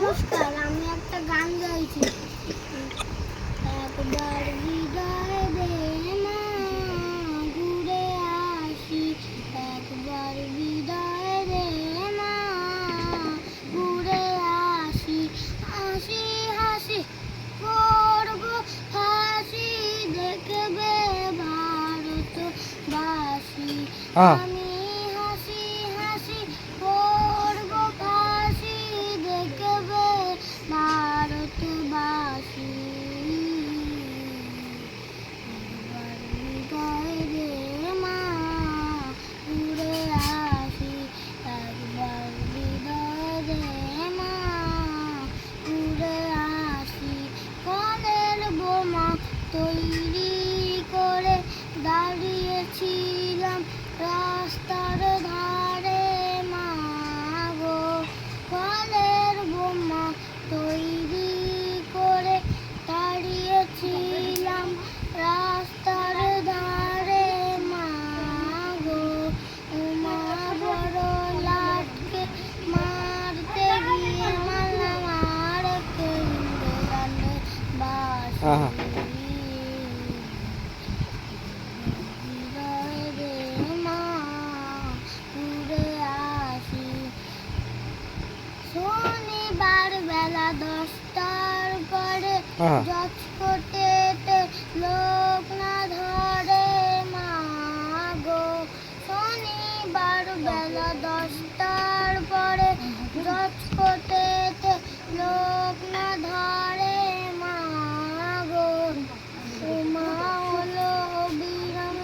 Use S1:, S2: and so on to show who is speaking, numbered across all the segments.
S1: নমস্কার, আমি একটা গান গাইছি। একবার বিদায় দে মা, ঘুরে আসি। একবার বিদায় দে মা, ঘুরে আসি। হাসি হাসি করব হাসি, দেখবে ভারতবাসী। আমি হাসি হাসি করব হাসি, দেখবে ভারতবাসী। একবার বিদায় দে মা, ঘুরে আসি। একবার বিদায় দে মা, ঘুরে আসি। কলের বোমা তৈরি করে দাঁড়িয়েছিলাম রাস্তার ধারে মা গো। কলের বোমা তৈরি করে দাঁড়িয়েছিলাম রাস্তার ধারে মা গো। মা বড় লাটকে মারতে গিয়ে মারলাম আর কেন্দ্রে বাসি। শনিবার বেলা 10টার পরে জজকোর্টেতে লোক না ধরে মা গো। শনিবার বেলা 10টার পরে জজকোর্টেতে লোক না ধরে মা গো। মা হলো বিরাম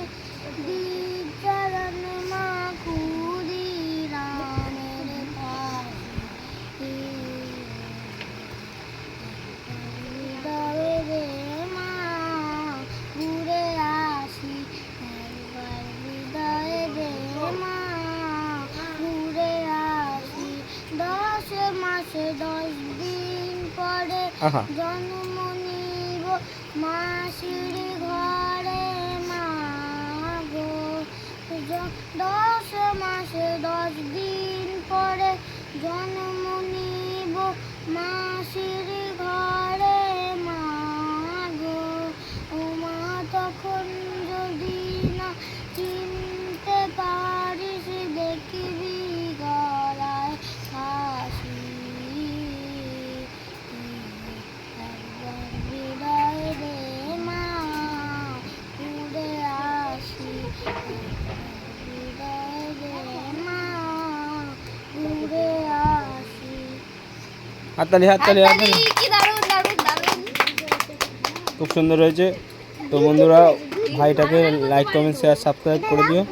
S1: বিচরণ মা, ক্ষুদিরামের ফাঁসি। বিদায় দে মা, ঘুরে আসি। একবার বিদায় দে মা, ঘুরে আসি। 10 মাসে 10 দিন পরে জন্ম নিব মাসির ঘরে মা গো। 10 মাসে 10 দিন পরে জন্ম নিব মাসির ঘরে মা গো। ও মা তখন যদি না চিনতে পারিস, দেখবি গলায় ফাঁসি। একবার বিদায় দে মা, ঘুরে আসি। বিদায় দে মা, ঘুরে আসি।
S2: হাততালি হাততালি হাততালি।
S1: কি দারুণ দারুণ দারুণ।
S2: খুব সুন্দর হয়েছে। তো বন্ধুরা, ভাইটাকে লাইক কমেন্ট শেয়ার সাবস্ক্রাইব করে দিও।